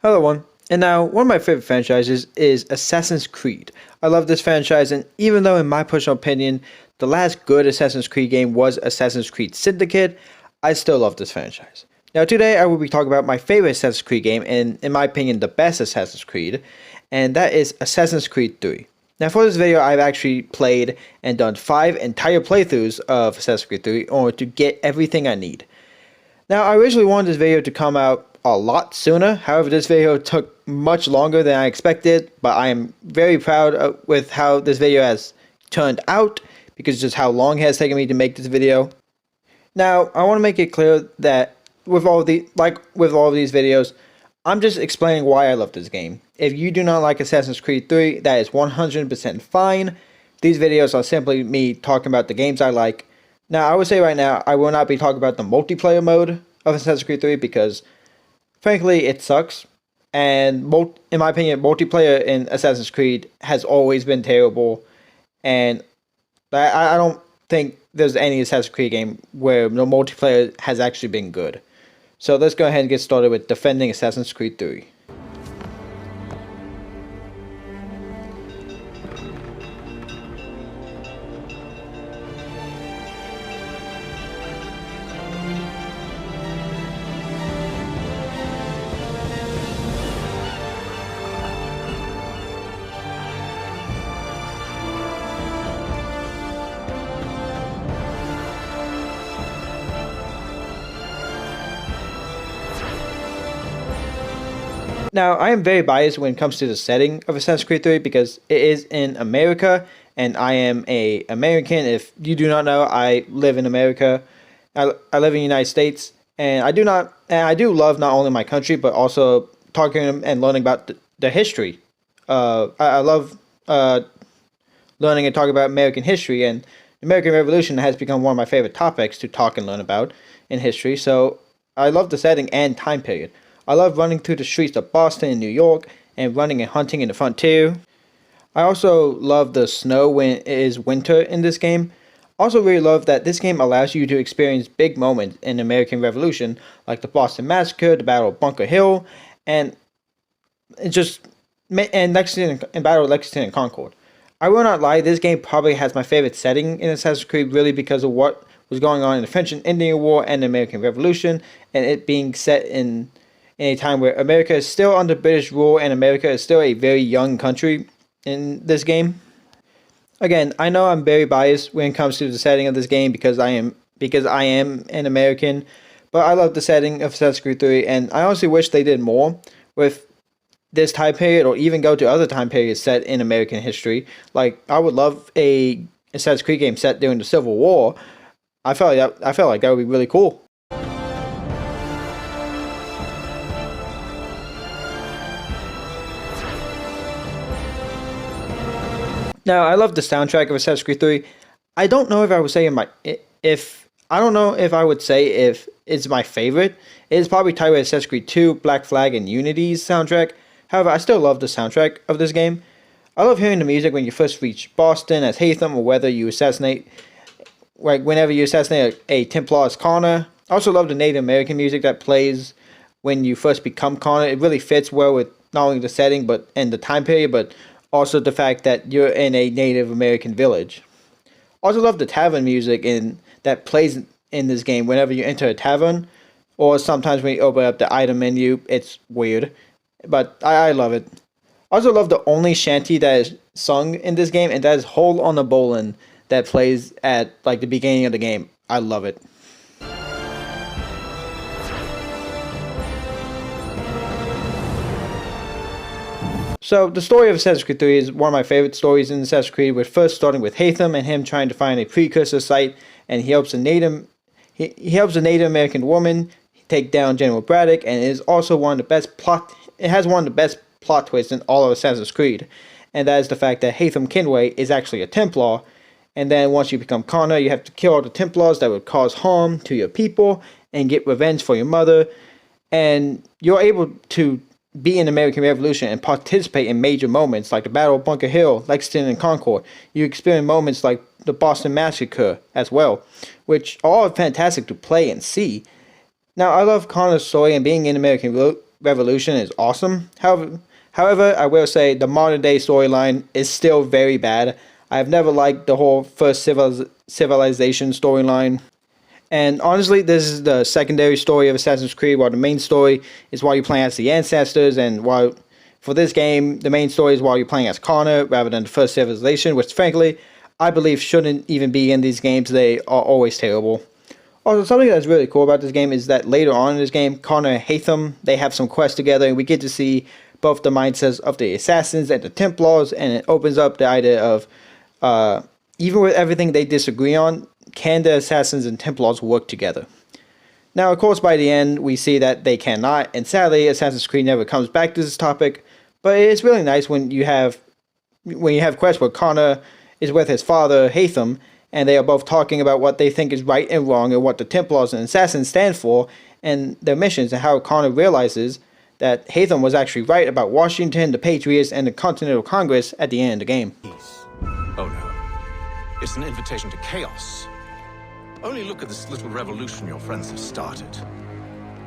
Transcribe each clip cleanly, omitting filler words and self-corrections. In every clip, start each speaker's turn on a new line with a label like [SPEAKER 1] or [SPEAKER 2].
[SPEAKER 1] Hello, everyone. And now, one of my favorite franchises is Assassin's Creed. I love this franchise, and even though, in my personal opinion, the last good Assassin's Creed game was Assassin's Creed Syndicate, I still love this franchise. Now, today I will be talking about my favorite Assassin's Creed game, and in my opinion, the best Assassin's Creed, and that is Assassin's Creed 3. Now, for this video, I've actually played and done 5 entire playthroughs of Assassin's Creed 3 in order to get everything I need. Now, I originally wanted this video to come out a lot sooner. However, this video took much longer than I expected, but I am very proud with how this video has turned out because just how long it has taken me to make this video. Now, I want to make it clear that with all of these videos, I'm just explaining why I love this game. If you do not like Assassin's Creed 3, that is 100% fine. These videos are simply me talking about the games I like. Now, I would say right now, I will not be talking about the multiplayer mode of Assassin's Creed 3 because, frankly, it sucks. And in my opinion, multiplayer in Assassin's Creed has always been terrible. And I don't think there's any Assassin's Creed game where the multiplayer has actually been good. So let's go ahead and get started with defending Assassin's Creed 3. Now, I am very biased when it comes to the setting of Assassin's Creed 3 because it is in America, and I am an American. If you do not know, I live in America. I live in the United States, and I do love not only my country, but also talking and learning about the history. I love learning and talking about American history, and the American Revolution has become one of my favorite topics to talk and learn about in history, so I love the setting and time period. I love running through the streets of Boston and New York and running and hunting in the frontier. I also love the snow when it is winter in this game. Also really love that this game allows you to experience big moments in the American Revolution like the Boston Massacre, the Battle of Bunker Hill, and Lexington and Battle of Lexington and Concord. I will not lie, this game probably has my favorite setting in Assassin's Creed really because of what was going on in the French and Indian War and the American Revolution, and it being set in a time where America is still under British rule and America is still a very young country in this game. Again, I know I'm very biased when it comes to the setting of this game because I am an American, but I love the setting of Assassin's Creed 3, and I honestly wish they did more with this time period or even go to other time periods set in American history. Like, I would love a Assassin's Creed game set during the Civil War. I felt like that would be really cool. Now, I love the soundtrack of Assassin's Creed 3. I don't know if I would say if it's my favorite. It is probably tied with Assassin's Creed 2, Black Flag, and Unity's soundtrack. However, I still love the soundtrack of this game. I love hearing the music when you first reach Boston as Haytham, or whenever you assassinate a Templars Connor. I also love the Native American music that plays when you first become Connor. It really fits well with not only the setting and the time period, but also the fact that you're in a Native American village. Also love the tavern music that plays in this game whenever you enter a tavern, or sometimes when you open up the item menu. It's weird, but I love it. Also love the only shanty that is sung in this game, and that is Hole on the Bowline that plays at like the beginning of the game. I love it. So, the story of Assassin's Creed 3 is one of my favorite stories in Assassin's Creed, with first starting with Haytham and him trying to find a precursor site, and he helps a Native American woman take down General Braddock, and it is also it has one of the best plot twists in all of Assassin's Creed, and that is the fact that Haytham Kenway is actually a Templar, and then once you become Connor, you have to kill all the Templars that would cause harm to your people, and get revenge for your mother, and you're able to be in the American Revolution and participate in major moments like the Battle of Bunker Hill, Lexington, and Concord. You experience moments like the Boston Massacre as well, which are all fantastic to play and see. Now, I love Connor's story and being in the American Revolution is awesome. However, I will say the modern day storyline is still very bad. I've never liked the whole first civilization storyline. And honestly, this is the secondary story of Assassin's Creed, while the main story is while you're playing as the ancestors, and while for this game, the main story is while you're playing as Connor rather than the first civilization, which frankly, I believe shouldn't even be in these games. They are always terrible. Also, something that's really cool about this game is that later on in this game, Connor and Haytham, they have some quests together, and we get to see both the mindsets of the Assassins and the Templars, and it opens up the idea of, even with everything they disagree on, can the Assassins and Templars work together? Now, of course, by the end, we see that they cannot, and sadly, Assassin's Creed never comes back to this topic, but it's really nice when you have quests where Connor is with his father, Haytham, and they are both talking about what they think is right and wrong and what the Templars and Assassins stand for and their missions, and how Connor realizes that Haytham was actually right about Washington, the Patriots, and the Continental Congress at the end of the game.
[SPEAKER 2] Peace. Oh no. It's an invitation to chaos. Only look at this little revolution your friends have started.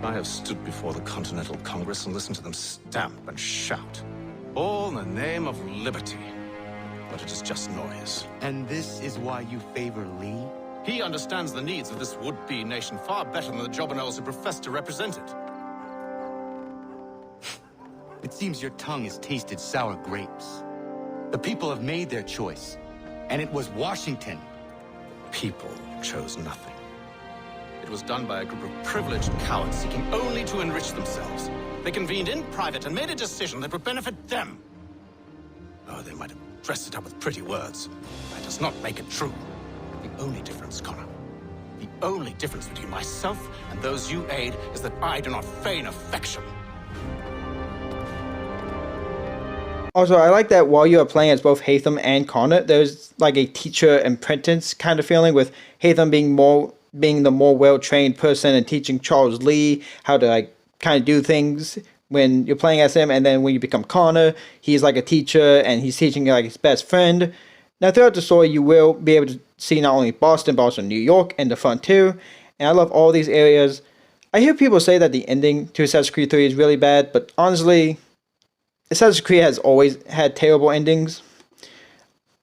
[SPEAKER 2] I have stood before the Continental Congress and listened to them stamp and shout. All in the name of liberty. But it is just noise.
[SPEAKER 3] And this is why you favor Lee?
[SPEAKER 2] He understands the needs of this would-be nation far better than the jobberknolls who profess to represent it.
[SPEAKER 3] It seems your tongue has tasted sour grapes. The people have made their choice, and it was Washington.
[SPEAKER 2] People chose nothing. It was done by a group of privileged cowards seeking only to enrich themselves. They convened in private and made a decision that would benefit them. Oh, they might have dressed it up with pretty words. That does not make it true. The only difference, Connor, the only difference between myself and those you aid is that I do not feign affection.
[SPEAKER 1] Also, I like that while you are playing as both Haytham and Connor, there's like a teacher-apprentice kind of feeling, with Haytham being the more well-trained person and teaching Charles Lee how to like kind of do things when you're playing as him, and then when you become Connor, he's like a teacher and he's teaching like his best friend. Now, throughout the story, you will be able to see not only Boston, but also New York and the frontier, and I love all these areas. I hear people say that the ending to Assassin's Creed 3 is really bad, but honestly, Assassin's Creed has always had terrible endings.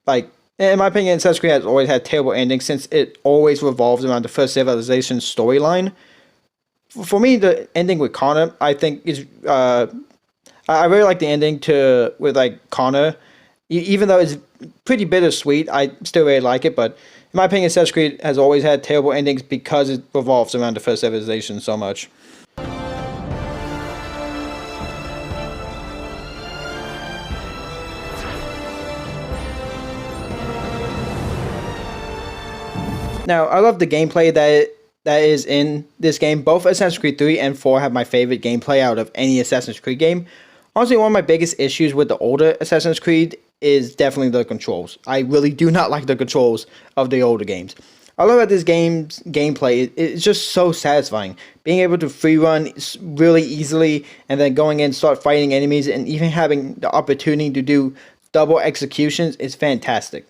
[SPEAKER 1] Like, in my opinion, Assassin's Creed has always had terrible endings since it always revolves around the first civilization storyline. For me, the ending with Connor, I think is, I really like the ending with like Connor. Even though it's pretty bittersweet, I still really like it. But in my opinion, Assassin's Creed has always had terrible endings because it revolves around the first civilization so much. Now, I love the gameplay that is in this game. Both Assassin's Creed 3 and 4 have my favorite gameplay out of any Assassin's Creed game. Honestly, one of my biggest issues with the older Assassin's Creed is definitely the controls. I really do not like the controls of the older games. I love that this game's gameplay is just so satisfying. Being able to free run really easily and then going in, start fighting enemies, and even having the opportunity to do double executions is fantastic.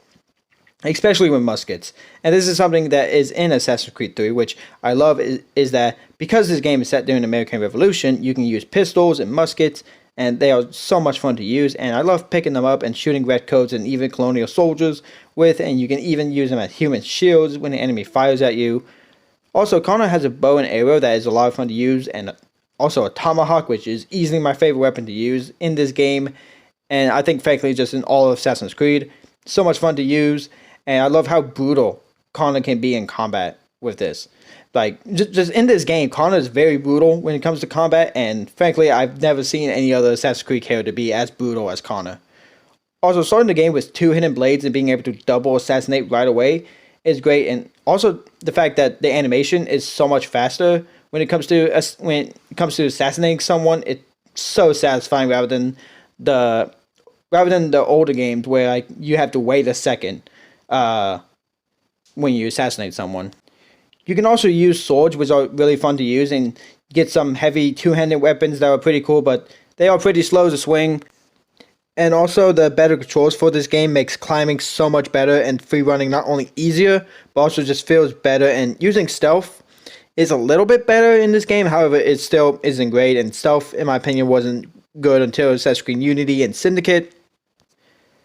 [SPEAKER 1] Especially with muskets. And this is something that is in Assassin's Creed 3, which I love, is that because this game is set during the American Revolution, you can use pistols and muskets, and they are so much fun to use, and I love picking them up and shooting redcoats and even colonial soldiers with, and you can even use them as human shields when the enemy fires at you. Also, Connor has a bow and arrow that is a lot of fun to use, and also a tomahawk, which is easily my favorite weapon to use in this game, and I think frankly just in all of Assassin's Creed. So much fun to use. And I love how brutal Connor can be in combat with this. Like, just in this game, Connor is very brutal when it comes to combat, and frankly, I've never seen any other Assassin's Creed character be as brutal as Connor. Also, starting the game with 2 hidden blades and being able to double assassinate right away is great, and also the fact that the animation is so much faster when it comes to assassinating someone. It's so satisfying rather than the older games where like you have to wait a second when you assassinate someone. You can also use swords, which are really fun to use, and get some heavy two-handed weapons that are pretty cool, but they are pretty slow to swing. And also, the better controls for this game makes climbing so much better, and free running not only easier, but also just feels better. And using stealth is a little bit better in this game. However, it still isn't great, and stealth, in my opinion, wasn't good until Assassin's Creed Unity and Syndicate.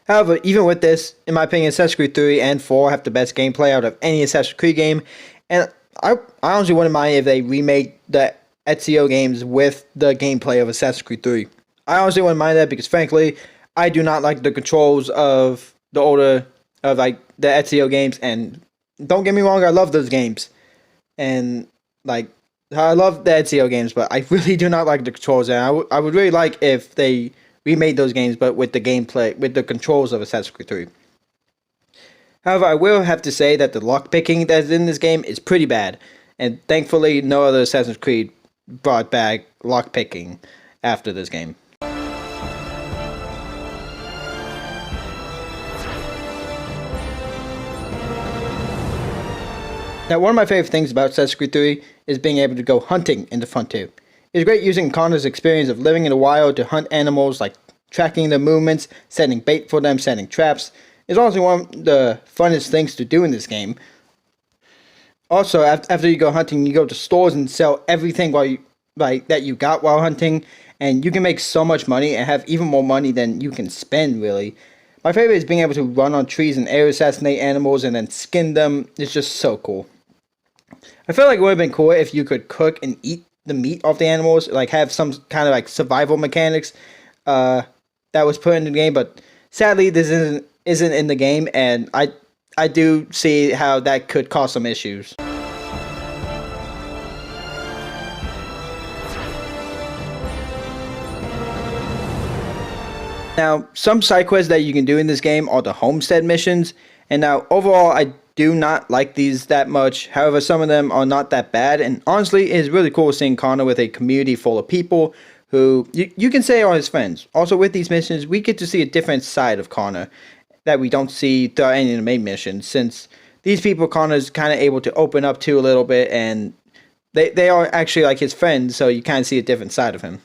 [SPEAKER 1] However, even with this, in my opinion, Assassin's Creed 3 and 4 have the best gameplay out of any Assassin's Creed game, and I honestly wouldn't mind if they remade the Ezio games with the gameplay of Assassin's Creed 3. I honestly wouldn't mind that because, frankly, I do not like the controls of the older, of like the Ezio games, and don't get me wrong, I love those games, and like I love the Ezio games, but I really do not like the controls, and I would really like if they remade those games, but with the gameplay, with the controls of Assassin's Creed 3. However, I will have to say that the lockpicking that's in this game is pretty bad, and thankfully no other Assassin's Creed brought back lockpicking after this game. Now, one of my favorite things about Assassin's Creed 3 is being able to go hunting in the Frontier. It's great using Connor's experience of living in the wild to hunt animals, like tracking their movements, setting bait for them, setting traps. It's also one of the funnest things to do in this game. Also, after you go hunting, you go to stores and sell everything that you got while hunting, and you can make so much money and have even more money than you can spend, really. My favorite is being able to run on trees and air assassinate animals and then skin them. It's just so cool. I feel like it would have been cool if you could cook and eat the meat of the animals, like have some kind of like survival mechanics that was put in the game, but sadly this isn't in the game, and I do see how that could cause some issues. Now, some side quests that you can do in this game are the Homestead missions, and now overall I do not like these that much. However, some of them are not that bad, and honestly it is really cool seeing Connor with a community full of people who you can say are his friends. Also, with these missions we get to see a different side of Connor that we don't see throughout any of the main missions, since these people Connor's kind of able to open up to a little bit, and they are actually like his friends, so you kind of see a different side of him.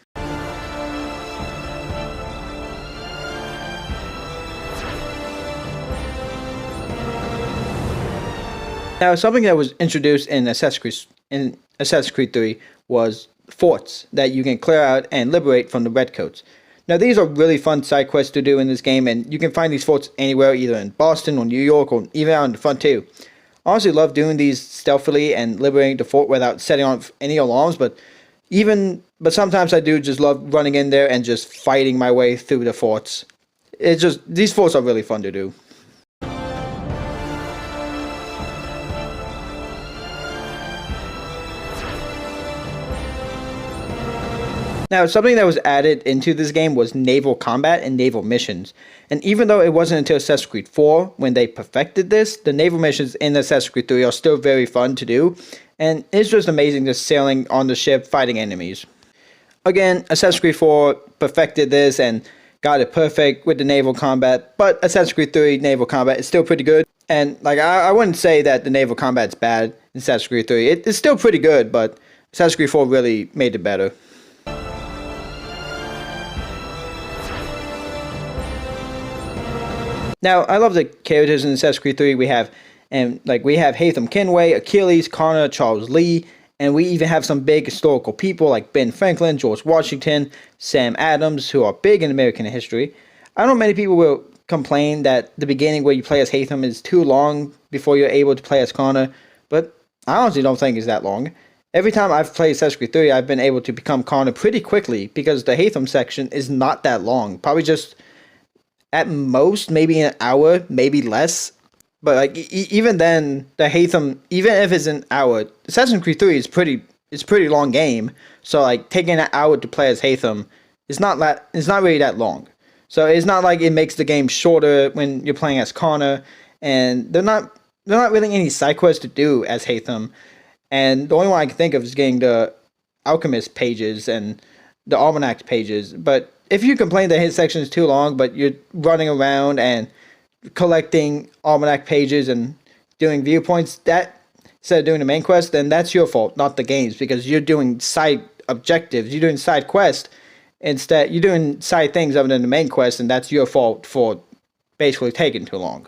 [SPEAKER 1] Now, something that was introduced in Assassin's Creed 3 was forts that you can clear out and liberate from the Redcoats. Now, these are really fun side quests to do in this game, and you can find these forts anywhere, either in Boston or New York or even out on the Frontier. I honestly love doing these stealthily and liberating the fort without setting off any alarms, but sometimes I do just love running in there and just fighting my way through the forts. These forts are really fun to do. Now, something that was added into this game was naval combat and naval missions. And even though it wasn't until Assassin's Creed 4 when they perfected this, the naval missions in Assassin's Creed 3 are still very fun to do. And it's just amazing just sailing on the ship fighting enemies. Again, Assassin's Creed 4 perfected this and got it perfect with the naval combat. But Assassin's Creed 3 naval combat is still pretty good. And like I wouldn't say that the naval combat's bad in Assassin's Creed 3. It's still pretty good, but Assassin's Creed 4 really made it better. Now, I love the characters in Assassin's Creed 3 we have Haytham Kenway, Achilles, Connor, Charles Lee, and we even have some big historical people like Ben Franklin, George Washington, Sam Adams, who are big in American history. I know many people will complain that the beginning where you play as Haytham is too long before you're able to play as Connor, but I honestly don't think it's that long. Every time I've played Assassin's Creed 3, I've been able to become Connor pretty quickly because the Haytham section is not that long. Probably just at most maybe an hour, maybe less. But like even then, the Haytham, even if it's an hour, Assassin's Creed 3 is pretty long game. So like taking an hour to play as Haytham is not really that long. So it's not like it makes the game shorter when you're playing as Connor, and they're not really any side quests to do as Haytham. And the only one I can think of is getting the Alchemist pages and the Almanac pages. But if you complain that his section is too long, but you're running around and collecting Almanac pages and doing viewpoints instead of doing the main quest, then that's your fault, not the game's, because you're doing side objectives, you're doing side quests, instead you're doing side things other than the main quest, and that's your fault for basically taking too long.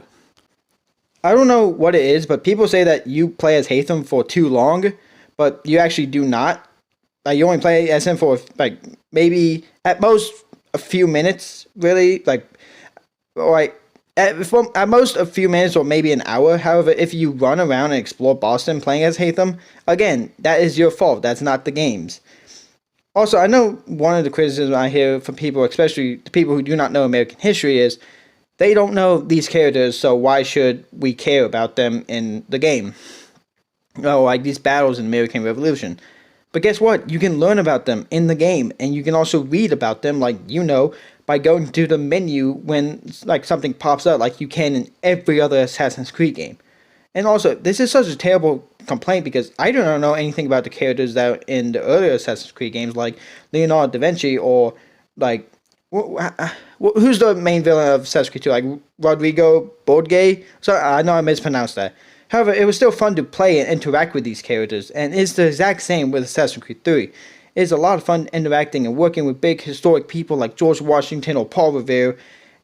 [SPEAKER 1] I don't know what it is, but people say that you play as Haytham for too long, but you actually do not. Like, you only play as him for like maybe at most a few minutes, really. At most a few minutes or maybe an hour. However, if you run around and explore Boston playing as Haytham, again, that is your fault. That's not the game's. Also, I know one of the criticisms I hear from people, especially the people who do not know American history, is they don't know these characters, so why should we care about them in the game? Oh, like these battles in the American Revolution. But guess what? You can learn about them in the game, and you can also read about them, like, by going to the menu when, like, something pops up, like you can in every other Assassin's Creed game. And also, this is such a terrible complaint because I do not know anything about the characters that are in the earlier Assassin's Creed games, like Leonardo da Vinci, or, like, who's the main villain of Assassin's Creed 2? Like, Rodrigo Borgay? Sorry, I know I mispronounced that. However, it was still fun to play and interact with these characters, and it's the exact same with Assassin's Creed 3. It's a lot of fun interacting and working with big historic people like George Washington or Paul Revere.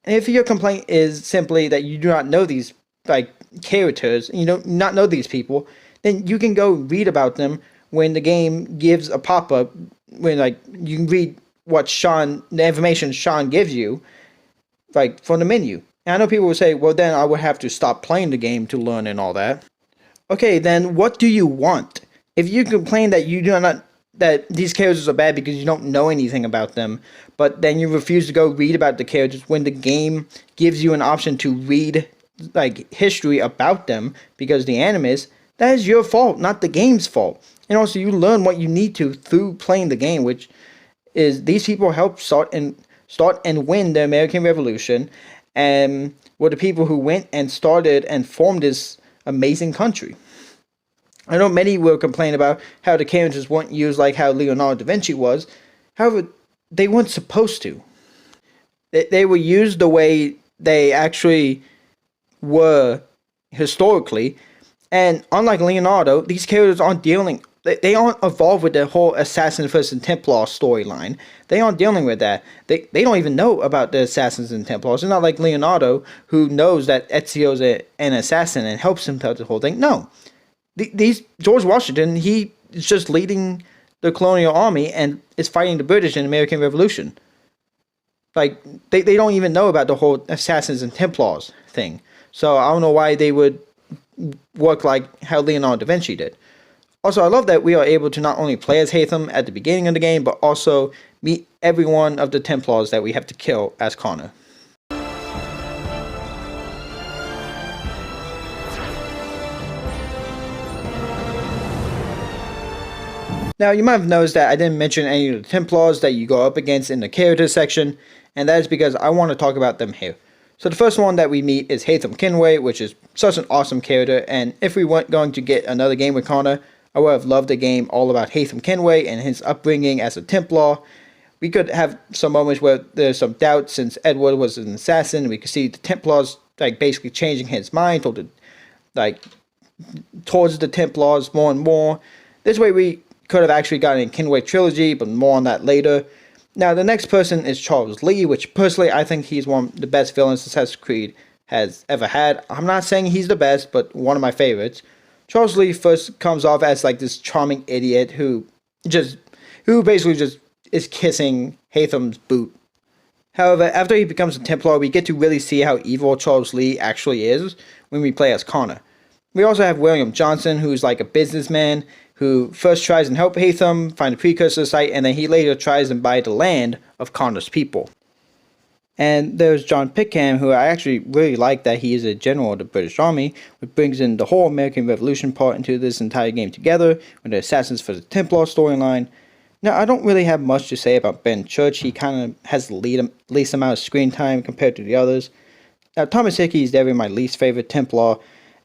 [SPEAKER 1] And if your complaint is simply that you do not know these like characters, you do not know these people, then you can go read about them when the game gives a pop-up, when like you can read the information Sean gives you, like from the menu. And I know people will say, well, then I would have to stop playing the game to learn and all that. Okay, then what do you want? If you complain that that these characters are bad because you don't know anything about them, but then you refuse to go read about the characters when the game gives you an option to read like history about them because the anime is, that is your fault, not the game's fault. And also, you learn what you need to through playing the game, which is these people helped start and win the American Revolution, and were the people who went and started and formed this amazing country. I know many will complain about how the characters weren't used like how Leonardo da Vinci was. However, they weren't supposed to. They were used the way they actually were historically. And unlike Leonardo, these characters aren't they aren't involved with the whole Assassin versus Templar storyline. They aren't dealing with that. They don't even know about the Assassins and Templars. It's not like Leonardo, who knows that Ezio's an assassin and helps him throughout the whole thing. No. George Washington, he is just leading the colonial army and is fighting the British in the American Revolution. Like, they don't even know about the whole Assassins and Templars thing. So I don't know why they would work like how Leonardo da Vinci did. Also, I love that we are able to not only play as Haytham at the beginning of the game, but also meet every one of the Templars that we have to kill as Connor. Now, you might have noticed that I didn't mention any of the Templars that you go up against in the character section, and that is because I want to talk about them here. So the first one that we meet is Haytham Kenway, which is such an awesome character, and if we weren't going to get another game with Connor, I would have loved a game all about Haytham Kenway and his upbringing as a Templar. We could have some moments where there's some doubt since Edward was an assassin. We could see the Templars like basically changing his mind towards the Templars more and more. This way we could have actually gotten a Kenway trilogy, but more on that later. Now, the next person is Charles Lee, which personally I think he's one of the best villains Assassin's Creed has ever had. I'm not saying he's the best, but one of my favorites. Charles Lee first comes off as like this charming idiot who basically just is kissing Haytham's boot. However, after he becomes a Templar, we get to really see how evil Charles Lee actually is when we play as Connor. We also have William Johnson, who's like a businessman who first tries and help Haytham find a precursor site, and then he later tries and buy the land of Connor's people. And there's John Pickham, who I actually really like that he is a general of the British Army, which brings in the whole American Revolution part into this entire game together, with the Assassins for the Templar storyline. Now, I don't really have much to say about Ben Church. He kind of has the least amount of screen time compared to the others. Now, Thomas Hickey is definitely my least favorite Templar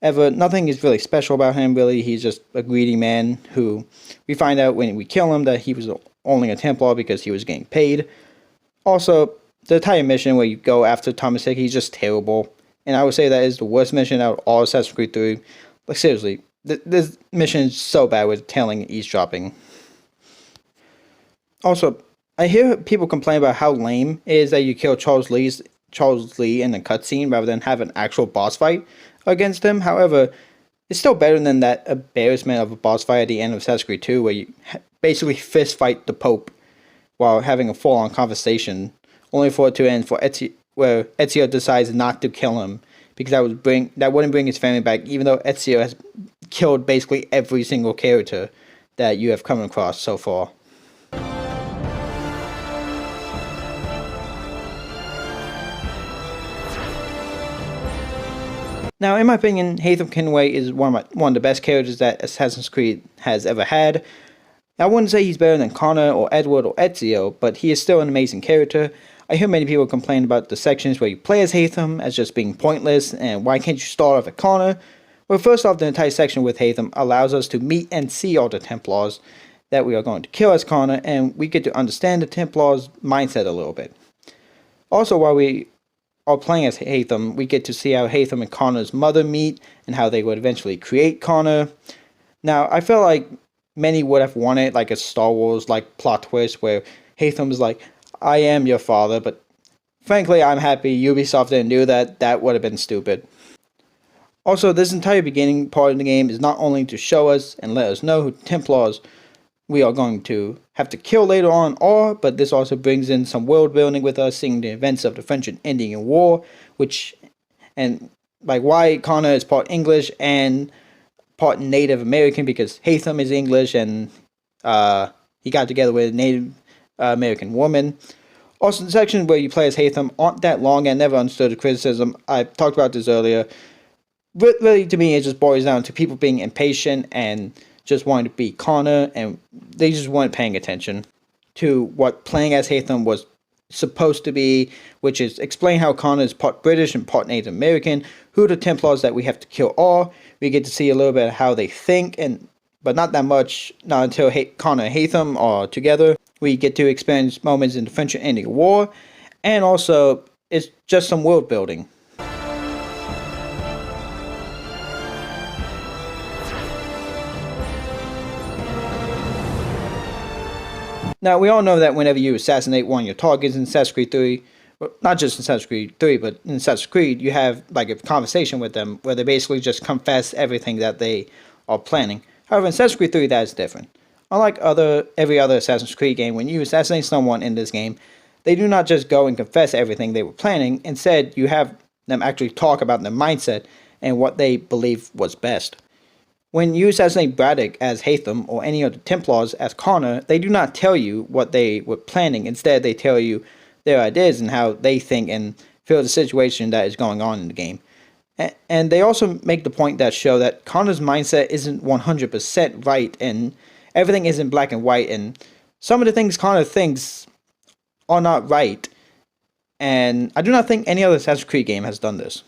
[SPEAKER 1] ever. Nothing is really special about him, really. He's just a greedy man who we find out when we kill him that he was only a Templar because he was getting paid. Also, the entire mission where you go after Thomas Hickey is just terrible. And I would say that is the worst mission out of all Assassin's Creed 3. Like, seriously, this mission is so bad with tailing and eavesdropping. Also, I hear people complain about how lame it is that you kill Charles Lee in the cutscene rather than have an actual boss fight against him. However, it's still better than that embarrassment of a boss fight at the end of Assassin's Creed 2 where you basically fist fight the Pope while having a full-on conversation, only for it to end where Ezio decides not to kill him because that wouldn't bring his family back, even though Ezio has killed basically every single character that you have come across so far. Now, in my opinion, Haytham Kenway is one of the best characters that Assassin's Creed has ever had. I wouldn't say he's better than Connor or Edward or Ezio, but he is still an amazing character. I hear many people complain about the sections where you play as Haytham as just being pointless, and why can't you start off at Connor? Well, first off, the entire section with Haytham allows us to meet and see all the Templars that we are going to kill as Connor, and we get to understand the Templars' mindset a little bit. Also, while we are playing as Haytham, we get to see how Haytham and Connor's mother meet, and how they would eventually create Connor. Now, I feel like many would have wanted like a Star Wars like plot twist where Haytham is like, I am your father, but frankly I'm happy Ubisoft didn't do that. That would have been stupid. Also, this entire beginning part of the game is not only to show us and let us know who Templars we are going to have to kill later on are, but this also brings in some world building with us, seeing the events of the French and Indian War, and like why Connor is part English and part Native American, because Haytham is English and he got together with a Native American woman. Also, the sections where you play as Haytham aren't that long and never understood the criticism. I talked about this earlier. Really, to me, it just boils down to people being impatient and just wanting to be Connor, and they just weren't paying attention to what playing as Haytham was supposed to be, which is explain how Connor is part British and part Native American, who the Templars that we have to kill are. We get to see a little bit of how they think, but not that much, not until Connor and Haytham are together. We get to experience moments in the French and Indian War, and also it's just some world building. Now, we all know that whenever you assassinate one of your targets in Assassin's Creed 3, well, not just in Assassin's Creed 3, but in Assassin's Creed, you have like a conversation with them where they basically just confess everything that they are planning. However, in Assassin's Creed 3, that is different. Unlike every other Assassin's Creed game, when you assassinate someone in this game, they do not just go and confess everything they were planning. Instead, you have them actually talk about their mindset and what they believe was best. When you assassinate Braddock as Haytham or any of the Templars as Connor, they do not tell you what they were planning. Instead, they tell you their ideas and how they think and feel the situation that is going on in the game. And they also make the point that show that Connor's mindset isn't 100% right, and everything isn't black and white, and some of the things Connor thinks are not right. And I do not think any other Assassin's Creed game has done this.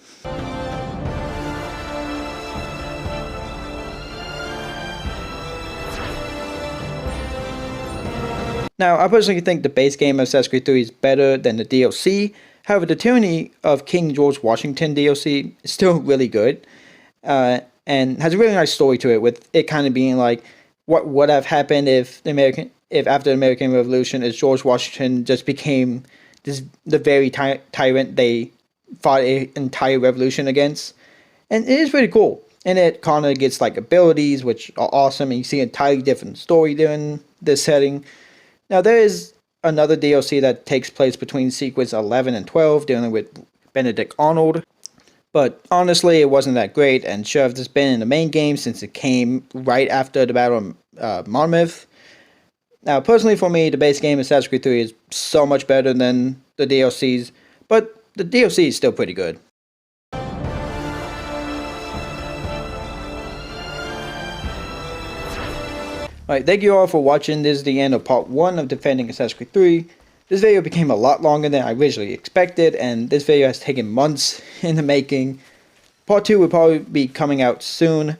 [SPEAKER 1] Now, I personally think the base game of Assassin's Creed 3 is better than the DLC. However, the Tyranny of King George Washington DLC is still really good, and has a really nice story to it, with it kind of being like what would have happened if after the American Revolution, as George Washington just became the very tyrant they fought an entire revolution against, and it is pretty cool. And it kind of gets like abilities which are awesome, and you see an entirely different story during this setting. Now, there is another DLC that takes place between sequence 11 and 12, dealing with Benedict Arnold. But honestly, it wasn't that great, and should have just been in the main game since it came right after the Battle of Monmouth. Now, personally for me, the base game Assassin's Creed 3 is so much better than the DLCs, but the DLC is still pretty good. Alright, thank you all for watching. This is the end of part 1 of defending Assassin's Creed 3. This video became a lot longer than I originally expected, and this video has taken months in the making. Part 2 will probably be coming out soon,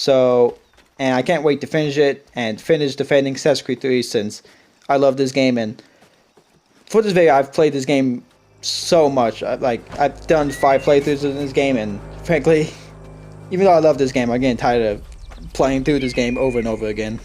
[SPEAKER 1] and I can't wait to finish it and finish defending Assassin's Creed 3 since I love this game. And for this video, I've played this game so much. I've done 5 playthroughs in this game, and frankly, even though I love this game, I'm getting tired of playing through this game over and over again.